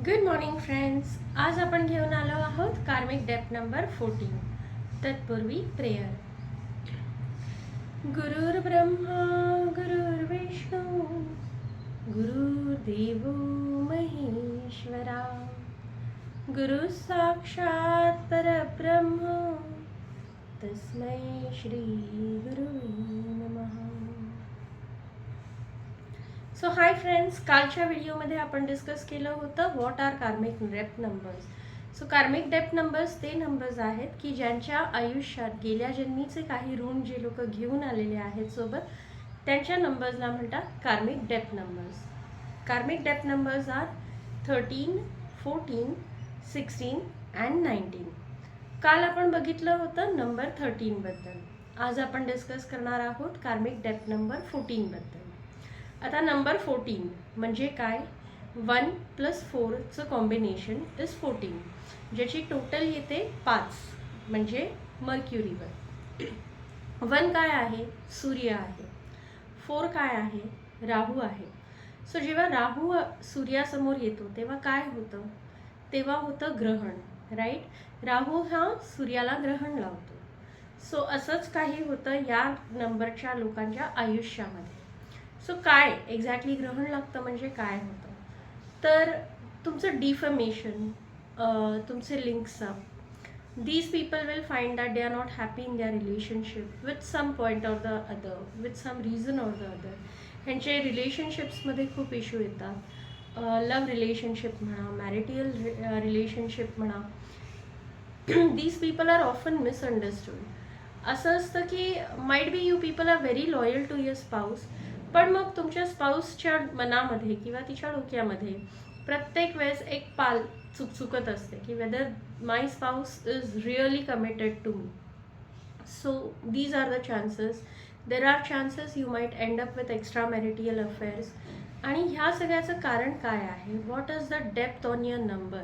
Good morning friends. आज आपण घेऊन आलो आहोत कार्मिक डेप्थ नंबर 14. तत्पूर्वी प्रेयर. गुरुर्ब्रह्मा गुरुर्विष्णू गुरुर्देवो महेश्वरा गुरु साक्षात परब्रह्म तस्मै श्री गुरुवे नमः. सो हाय फ्रेंड्स, कालच्या व्हिडिओमध्ये आपण डिस्कस केलं होतं व्हॉट आर कार्मिक डेप्थ नंबर्स. सो कार्मिक डेप्थ नंबर्स ते नंबर्स आहेत की ज्यांच्या आयुष्यात गेल्या जन्मीचे काही ऋण जे लोक घेऊन आलेले आहेत सोबत, त्यांच्या नंबर्सला म्हणतात कार्मिक डेप्थ नंबर्स. कार्मिक डेप्थ नंबर्स आर 13, 14, 16 अँड 19. काल आपण बघितलं होतं नंबर 13 बद्दल. आज आपण डिस्कस करणार आहोत कार्मिक डेप्थ नंबर 14 बद्दल. आता नंबर 14 म्हणजे काय? 1 + 4चं कॉम्बिनेशन इज 14, ज्याची टोटल येते 5, म्हणजे मर्क्युरीवर. 1 काय आहे? सूर्य आहे. 4 काय आहे? राहू आहे. सो जेव्हा राहू सूर्यासमोर येतो तेव्हा काय होतं? तेव्हा होतं ग्रहण, राईट. राहू हा सूर्याला ग्रहण लावतो. सो असंच काही होतं या नंबरच्या लोकांच्या आयुष्यामध्ये. सो काय एक्झॅक्टली ग्रहण लागतं म्हणजे काय होतं? तर तुमचं डिफर्मेशन, तुमचे links up. These people will find that they are not happy in their relationship with some point or the other, with some reason or the other. ह्यांचे रिलेशनशिप्समध्ये खूप इश्यू येतात. लव्ह रिलेशनशिप म्हणा, मॅरिटल रिलेशनशिप म्हणा. These people are often misunderstood. असं असतं की might be you people are very loyal to your spouse, पण मग तुमच्या स्पाऊसच्या मनामध्ये किंवा तिच्या डोक्यामध्ये प्रत्येक वेळेस एक पाल चुकचुकत असते की whether my spouse is really committed to me. So these are the chances. There are chances you might end up with extra marital affairs. आणि ह्या सगळ्याचं कारण काय आहे? What is the depth on your number?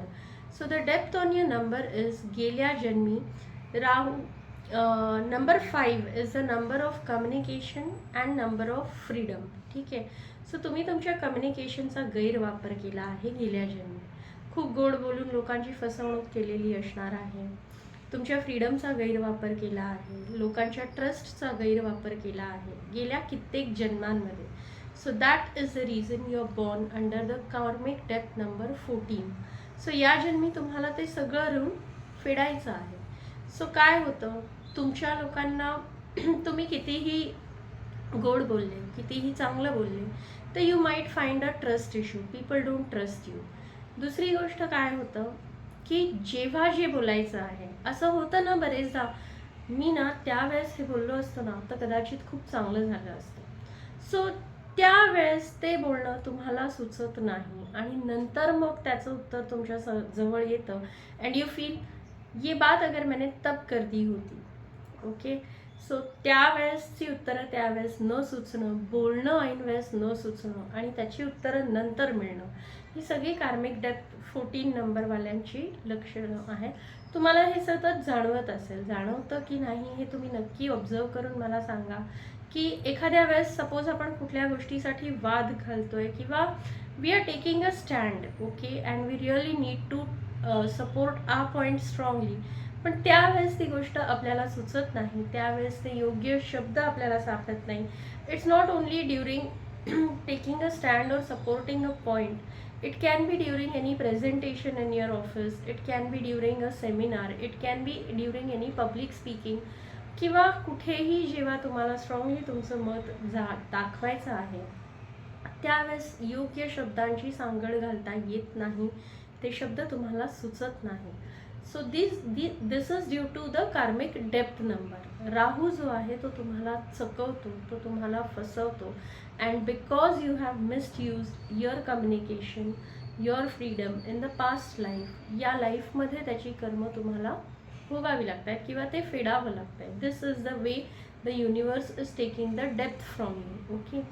So the depth on your number is गेल्या जन्मी Rahu. Number 5 is the number of communication and number of freedom. ठीक आहे. सो तुम्ही तुमच्या कम्युनिकेशनचा गैरवापर केला आहे गेल्या जन्मी. खूप गोड बोलून लोकांची फसवणूक केलेली असणार आहे. तुमच्या फ्रीडमचा गैरवापर केला आहे. लोकांच्या ट्रस्टचा गैरवापर केला आहे गेल्या कित्येक जन्मांमध्ये. So that is the reason you are born under the karmic depth number 14. So या जन्मी तुम्हाला ते सगळं ऋण फेडायचं आहे. सो काय होतं? तुमच्या लोकांना तुम्ही कितीही गोड बोलले, कितीही चांगलं बोलले, तर you might find a trust issue. People don't trust you. दुसरी गोष्ट काय होतं की जेव्हा जे बोलायचं आहे, असं होतं ना बरेचदा, मी ना त्यावेळेस हे बोललो असतं ना तर कदाचित खूप चांगलं झालं असतं. सो त्यावेळेस ते बोलणं तुम्हाला सुचत नाही आणि नंतर मग त्याचं उत्तर तुमच्या जवळ येतं अँड यू फील ये बात अगर मैंने तब कर दी होती. ओके. सो त्यावेळेसची उत्तरं त्यावेळेस न सुचणं, बोलणं ऐन वेळेस न सुचणं आणि त्याची उत्तरं नंतर मिळणं, ही सगळी कार्मिक डेप्थ 14 नंबरवाल्यांची लक्षणं आहेत. तुम्हाला हे सतत जाणवत असेल, जाणवतं की नाही हे तुम्ही नक्की ऑब्झर्व करून मला सांगा. की एखाद्या वेळेस सपोज आपण कुठल्या गोष्टीसाठी वाद घालतोय किंवा we are taking a stand, okay, and we really need to support our point strongly, पण त्यावेळेस ती गोष्ट आपल्याला सुचत नाही, त्यावेळेस ते योग्य शब्द आपल्याला सापडत नाही. It's not only during taking a stand और supporting a point. It can be during any presentation in your office, it can be during a seminar, it can be during any public speaking, किंवा कुठेही जेव्हा तुम्हाला strongly तुमचं मत दाखवायचं आहे त्यावेळेस योग्य शब्दांची सांगड घालता येत नाही, ते शब्द तुम्हाला सुचत नाही. So this is due to the karmic depth number. Rahu जो आहे तो तुम्हाला चकवतो, तो तुम्हाला फसवतो, and because you have misuse your communication, your freedom in the past life, या लाईफमध्ये त्याची कर्म तुम्हाला भोगावी लागत आहेत किंवा ते फेडावं लागत आहे. This is the way the universe is taking the depth from you. Okay.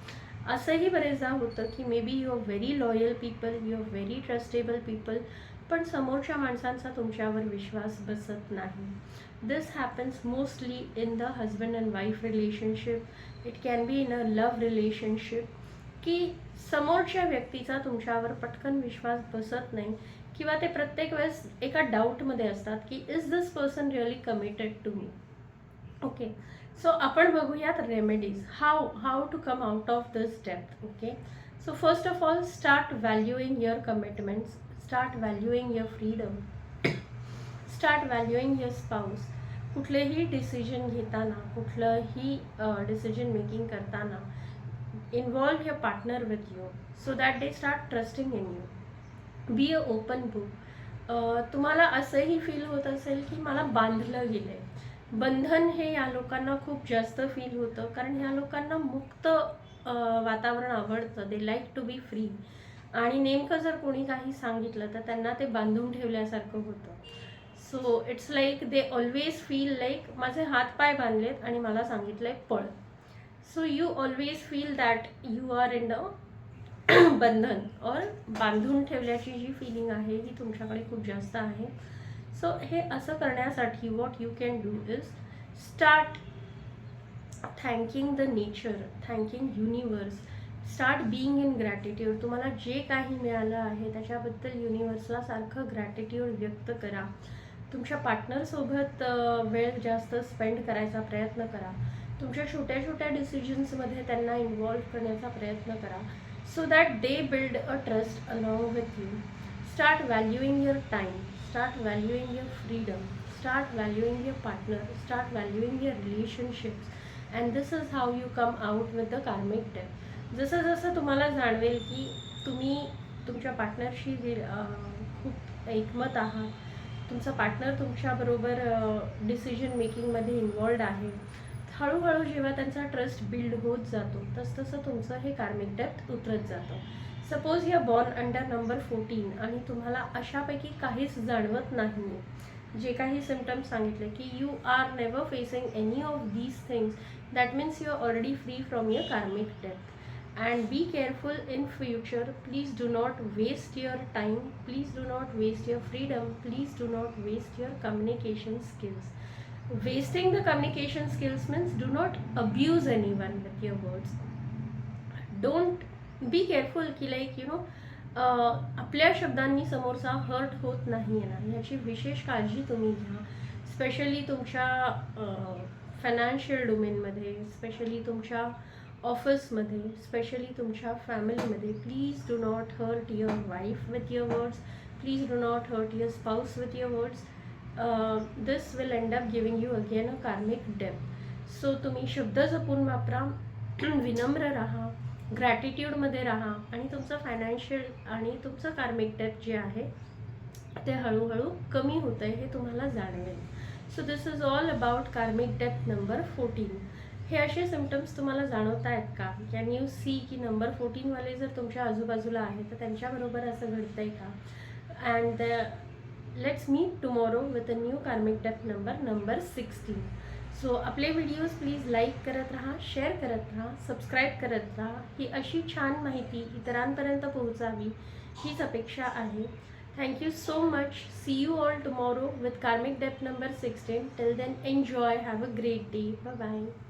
असंही बरेचदा होतं की may be you are very loyal people, you are very trustable people, पण समोरच्या माणसांचा तुमच्यावर विश्वास बसत नाही. This happens mostly in the husband and wife relationship. It can be in a love relationship, की समोरच्या व्यक्तीचा तुमच्यावर पटकन विश्वास बसत नाही किंवा ते प्रत्येक वेळेस एका डाऊटमध्ये असतात की is this person really committed to me. Okay, so आपण बघूयात remedies, how to come out of this depth. Okay, so first of all start valuing your commitments, start valuing your freedom, start valuing your spouse. कुठलेही decision घेताना, कुठलंही decision making करताना involve your partner with you so that they start trusting in you. Be a open book. तुम्हाला असंही feel होत असेल की मला बांधलं गेलं आहे. बंधन हे या लोकांना खूप जास्त फील होतं, कारण ह्या लोकांना मुक्त वातावरण आवडतं. They like to be free. आणि नेमकं जर कोणी काही सांगितलं तर त्यांना ते बांधून ठेवल्यासारखं होतं. So it's like they always feel like माझे हात पाय बांधलेत आणि मला सांगितलंय पळ. So you always feel that you are in the बंधन और बांधून ठेवल्याची जी फिलिंग आहे ही तुमच्याकडे खूप जास्त आहे. सो हे असं करण्यासाठी what you can do is start thanking the nature, thanking universe, start being in gratitude. तुम्हाला जे काही मिळालं आहे त्याच्याबद्दल युनिवर्सला सारखं ग्रॅटिट्यूड व्यक्त करा. तुमच्या पार्टनरसोबत वेळ जास्त स्पेंड करायचा प्रयत्न करा. तुमच्या छोट्या छोट्या डिसिजन्समध्ये त्यांना इन्व्हॉल्व करण्याचा प्रयत्न करा so that they build a trust along with you. Start valuing your time, start valuing your freedom, start valuing your partner, start valuing your relationships. And this is how you come out with the karmic depth. जसं जसं तुम्हाला जाणवेल की तुम्ही तुमच्या पार्टनरशी खूप एकमत आहात, तुमचा पार्टनर तुमच्याबरोबर डिसिजन मेकिंगमध्ये इन्वॉल्ड आहे, हळूहळू जेव्हा त्यांचा ट्रस्ट बिल्ड होत जातो तसतसं तुमचं हे कार्मिक डेप्थ उतरत जातं. Suppose you are born under number 14 आणि तुम्हाला अशापैकी काहीच जाणवत नाही, जे काही सिम्पटम्स सांगितले की you are never facing any of these things, that means you are already free from your karmic depth. And be careful in future. Please do not waste your time, please do not waste your freedom, please do not waste your communication skills. Wasting the communication skills means do not abuse anyone with your words. Don't be careful की like आपल्या शब्दांनी समोरचा hurt होत नाही ना, याची विशेष काळजी तुम्ही घ्या. स्पेशली तुमच्या फायनान्शियल डोमेनमध्ये, स्पेशली तुमच्या ऑफिसमध्ये, स्पेशली तुमच्या फॅमिलीमध्ये. Please do not hurt your wife with your words, please do not hurt your spouse with your words. This will end up giving you again a karmic depth. So तुम्ही शब्द जपून वापरा, विनम्र राहा, ग्रॅटिट्यूडमध्ये राहा आणि तुमचं फायनान्शियल आणि तुमचं कार्मिक डेप्थ जे आहे ते हळूहळू कमी होतं आहे हे तुम्हाला जाणवेल. So this is all about कार्मिक डेप्थ नंबर 14. हे असे सिम्पटम्स तुम्हाला जाणवत आहेत का? कॅन यू सी की नंबर 14 वाले जर तुमच्या आजूबाजूला आहे तर त्यांच्याबरोबर असं घडतंय का? And let's meet tomorrow with a new karmic depth number 16. So आपले व्हिडिओज प्लीज लाईक करत राहा, शेअर करत राहा, सबस्क्राईब करत राहा. ही अशी छान माहिती इतरांपर्यंत पोहोचावी हीच अपेक्षा आहे. Thank you so much. See you all tomorrow with karmic depth number 16. Till then, enjoy. Have a great day. Bye bye.